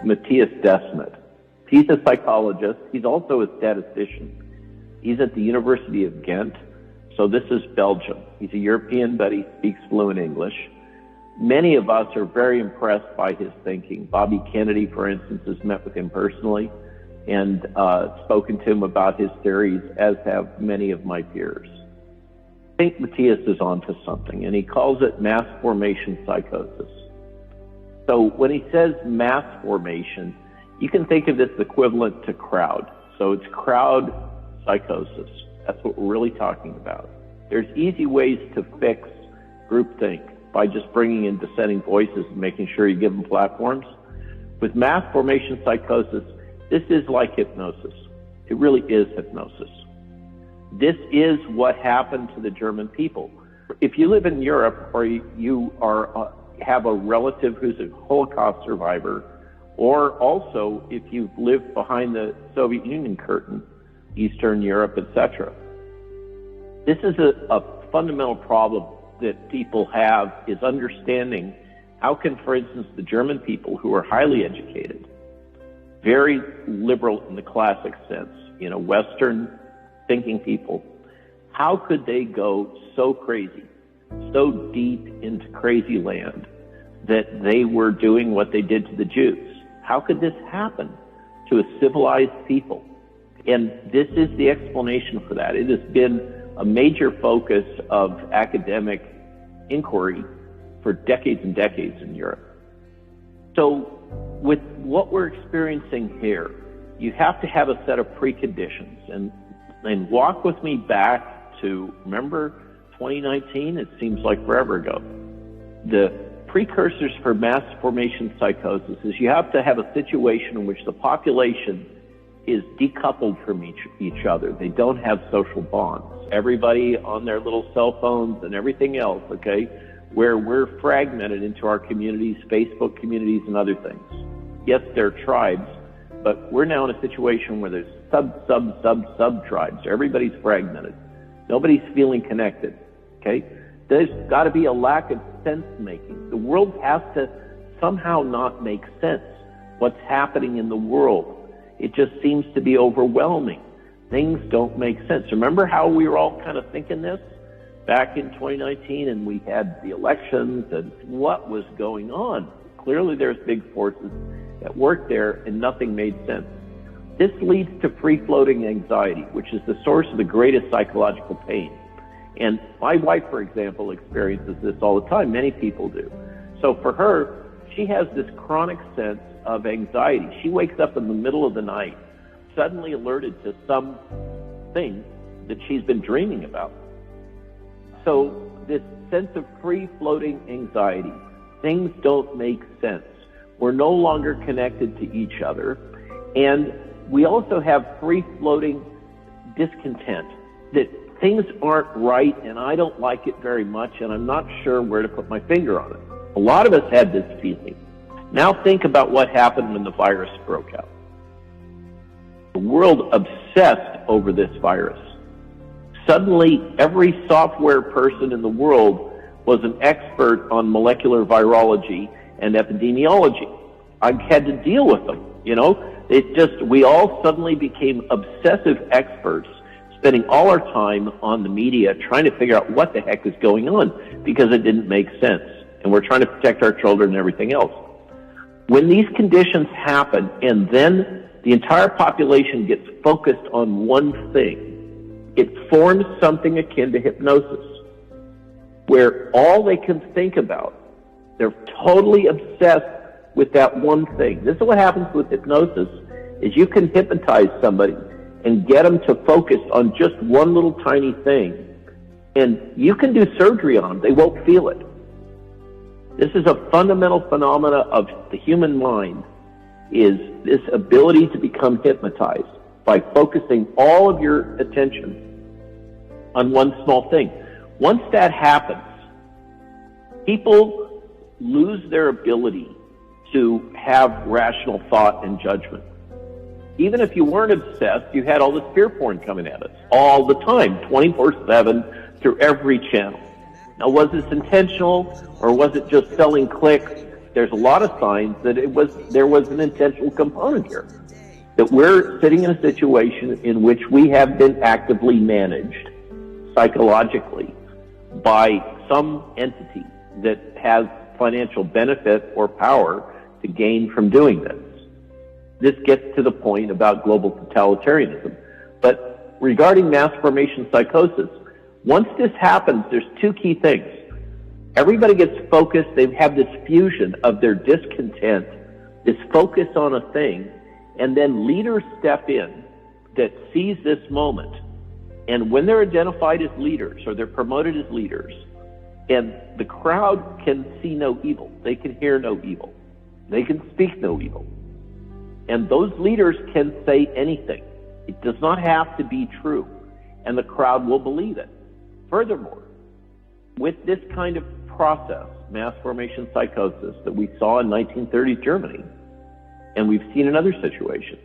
Matthias Desmet. He's a psychologist. He's also a statistician. He's at the University of Ghent. So this is Belgium. He's a European, but he speaks fluent English. Many of us are very impressed by his thinking. Bobby Kennedy, for instance, has met with him personally and spoken to him about his theories, as have many of my peers. I think Matthias is onto something, and he calls it mass formation psychosis. So when he says mass formation, you can think of this equivalent to crowd. So it's crowd psychosis. That's what we're really talking about. There's easy ways to fix groupthink by just bringing in dissenting voices and making sure you give them platforms. With mass formation psychosis, this is like hypnosis. It really is hypnosis. This is what happened to the German people. If you live in Europe or you are have a relative who's a Holocaust survivor, or also if you've lived behind the Soviet Union curtain, Eastern Europe, etc., this is a fundamental problem that people have, is understanding how can, for instance, the German people who are highly educated, very liberal in the classic sense, Western thinking people, how could they go so crazy, so deep into crazy land that they were doing what they did to the Jews? How could this happen to a civilized people? And this is the explanation for that. It has been a major focus of academic inquiry for decades and decades in Europe. So with what we're experiencing here, you have to have a set of preconditions. And walk with me back to, remember 2019? It seems like forever ago. The precursors for mass formation psychosis is you have to have a situation in which the population is decoupled from each other. They don't have social bonds. Everybody on their little cell phones and everything else, okay, where we're fragmented into our communities, Facebook communities and other things. Yes, they're tribes, but we're now in a situation where there's sub tribes. Everybody's fragmented. Nobody's feeling connected, okay? There's got to be a lack of sense making. The world has to somehow not make sense. What's happening in the world? It just seems to be overwhelming. Things don't make sense. Remember how we were all kind of thinking this back in 2019 and we had the elections and what was going on? Clearly there's big forces at work there and nothing made sense. This leads to free-floating anxiety, which is the source of the greatest psychological pain. And my wife, for example, experiences this all the time. Many people do. So for her, she has this chronic sense of anxiety. She wakes up in the middle of the night, suddenly alerted to something that she's been dreaming about. So this sense of free-floating anxiety, things don't make sense. We're no longer connected to each other. And we also have free-floating discontent, that things aren't right and I don't like it very much and I'm not sure where to put my finger on it. A lot of us had this feeling. Now think about what happened when the virus broke out. The world obsessed over this virus. Suddenly, every software person in the world was an expert on molecular virology and epidemiology. I had to deal with them, we all suddenly became obsessive experts, spending all our time on the media trying to figure out what the heck is going on because it didn't make sense. And we're trying to protect our children and everything else. When these conditions happen and then the entire population gets focused on one thing, it forms something akin to hypnosis, where all they can think about, they're totally obsessed with that one thing. This is what happens with hypnosis, is you can hypnotize somebody and get them to focus on just one little tiny thing. And you can do surgery on them. They won't feel it. This is a fundamental phenomena of the human mind, is this ability to become hypnotized by focusing all of your attention on one small thing. Once that happens, people lose their ability to have rational thought and judgment. Even if you weren't obsessed, you had all this fear porn coming at us all the time, 24/7, through every channel. Now, was this intentional, or was it just selling clicks there's a lot of signs that there was an intentional component here. That we're sitting in a situation in which we have been actively managed psychologically by some entity that has financial benefit or power to gain from doing this. This gets to the point about global totalitarianism. But regarding mass formation psychosis, once this happens, there's two key things. Everybody gets focused. They have this fusion of their discontent, this focus on a thing, and then leaders step in that seize this moment. And when they're identified as leaders or they're promoted as leaders, and the crowd can see no evil, they can hear no evil, they can speak no evil. And those leaders can say anything. It does not have to be true, and the crowd will believe it. Furthermore, with this kind of process, mass formation psychosis, that we saw in 1930s Germany, and we've seen in other situations,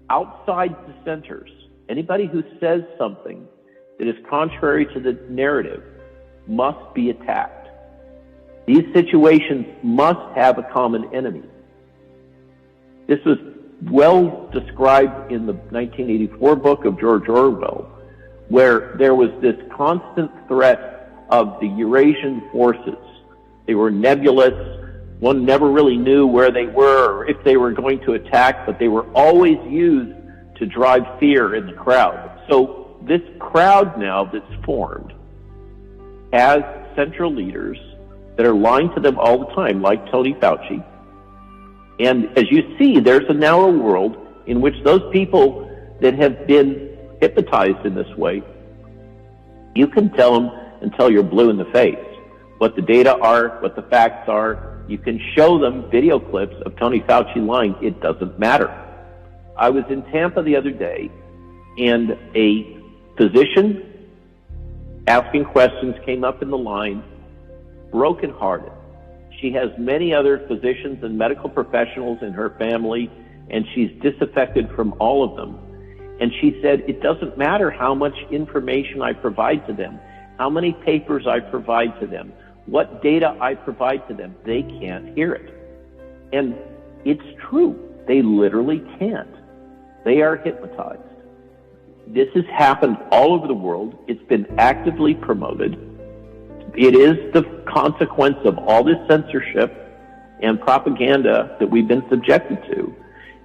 outside dissenters, anybody who says something that is contrary to the narrative must be attacked. These situations must have a common enemy. This was well described in the 1984 book of George Orwell, where there was this constant threat of the Eurasian forces. They were nebulous. One never really knew where they were or if they were going to attack, but they were always used to drive fear in the crowd. So this crowd now that's formed has central leaders that are lying to them all the time, like Tony Fauci. And as you see, there's a narrow world in which those people that have been hypnotized in this way, you can tell them until you're blue in the face what the data are, what the facts are. You can show them video clips of Tony Fauci lying. It doesn't matter. I was in Tampa the other day, and a physician asking questions came up in the line, brokenhearted. She has many other physicians and medical professionals in her family, and she's disaffected from all of them. And she said, it doesn't matter how much information I provide to them, how many papers I provide to them, what data I provide to them, they can't hear it. And it's true. They literally can't. They are hypnotized. This has happened all over the world. It's been actively promoted. It is the consequence of all this censorship and propaganda that we've been subjected to.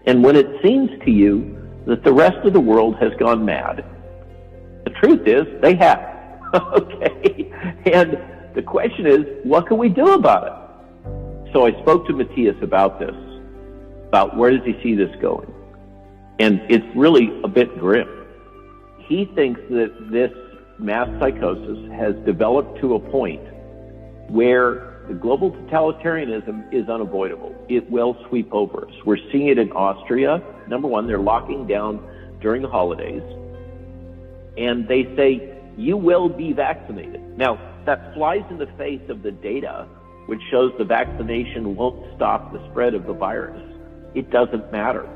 And when it seems to you that the rest of the world has gone mad, the truth is they have. Okay? And the question is, what can we do about it? So I spoke to Matthias about this, about where does he see this going? And it's really a bit grim. He thinks that this mass psychosis has developed to a point where the global totalitarianism is unavoidable. It will sweep over us. We're seeing it in Austria. Number one, they're locking down during the holidays. And they say, you will be vaccinated. Now, that flies in the face of the data, which shows the vaccination won't stop the spread of the virus. It doesn't matter.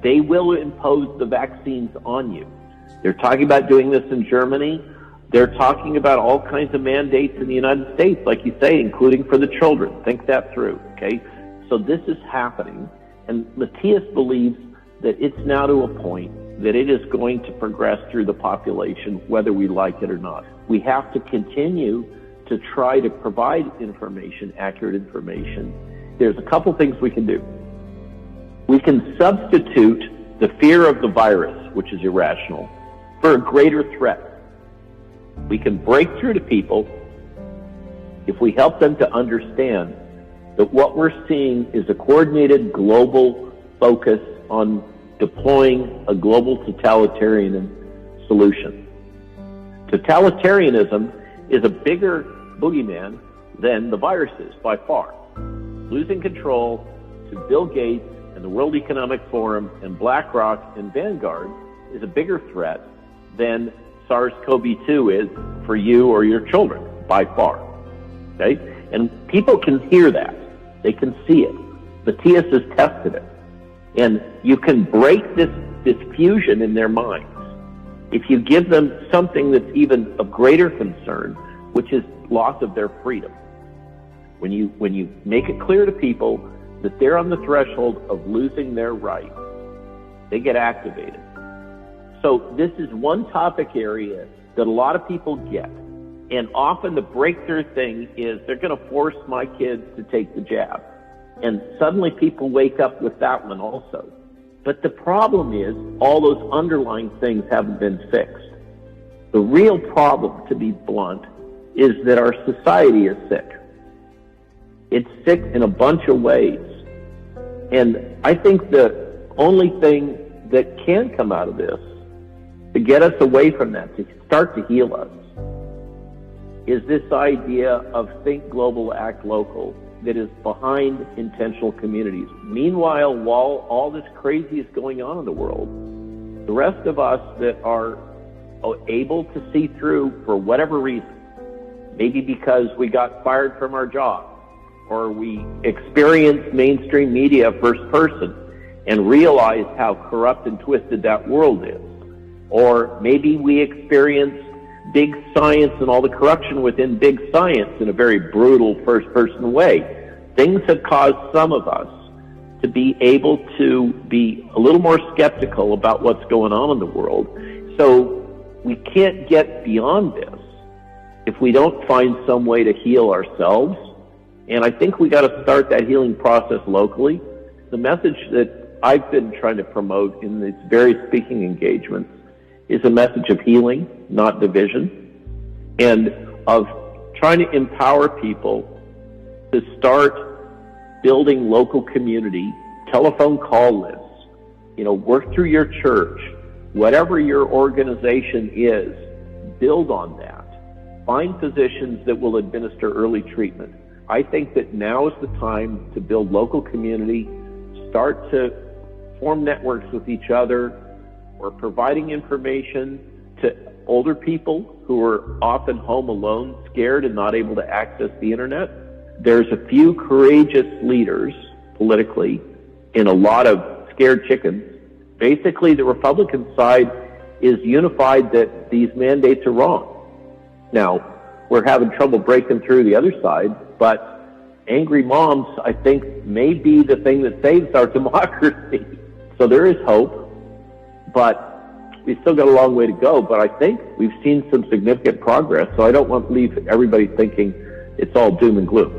They will impose the vaccines on you. They're talking about doing this in Germany. They're talking about all kinds of mandates in the United States, like you say, including for the children. Think that through, okay? So this is happening, and Matthias believes that it's now to a point that it is going to progress through the population, whether we like it or not. We have to continue to try to provide information, accurate information. There's a couple things we can do. We can substitute the fear of the virus, which is irrational, for a greater threat. We can break through to people if we help them to understand that what we're seeing is a coordinated global focus on deploying a global totalitarian solution. Totalitarianism is a bigger boogeyman than the virus is by far. Losing control to Bill Gates and the World Economic Forum and BlackRock and Vanguard is a bigger threat than SARS-CoV-2 is for you or your children by far. Okay? And people can hear that. They can see it. Matthias has tested it. And you can break this fusion in their minds if you give them something that's even of greater concern, which is loss of their freedom. When you make it clear to people that they're on the threshold of losing their rights, they get activated. So this is one topic area that a lot of people get. And often the breakthrough thing is they're going to force my kids to take the jab. And suddenly people wake up with that one also. But the problem is all those underlying things haven't been fixed. The real problem, to be blunt, is that our society is sick. It's sick in a bunch of ways. And I think the only thing that can come out of this to get us away from that, to start to heal us, is this idea of think global, act local that is behind intentional communities. Meanwhile, while all this crazy is going on in the world, the rest of us that are able to see through for whatever reason, maybe because we got fired from our job, or we experienced mainstream media first person and realized how corrupt and twisted that world is, or maybe we experienced big science and all the corruption within big science in a very brutal first-person way. Things have caused some of us to be able to be a little more skeptical about what's going on in the world. So we can't get beyond this if we don't find some way to heal ourselves. And I think we got to start that healing process locally. The message that I've been trying to promote in these various speaking engagements is a message of healing, not division, and of trying to empower people to start building local community, telephone call lists, work through your church, whatever your organization is, build on that. Find physicians that will administer early treatment. I think that now is the time to build local community, start to form networks with each other, or providing information to older people who are often home alone, scared and not able to access the internet. There's a few courageous leaders politically in a lot of scared chickens. Basically, the Republican side is unified that these mandates are wrong. Now, we're having trouble breaking through the other side, but angry moms, I think, may be the thing that saves our democracy. So there is hope. But we still got a long way to go. But I think we've seen some significant progress. So I don't want to leave everybody thinking it's all doom and gloom.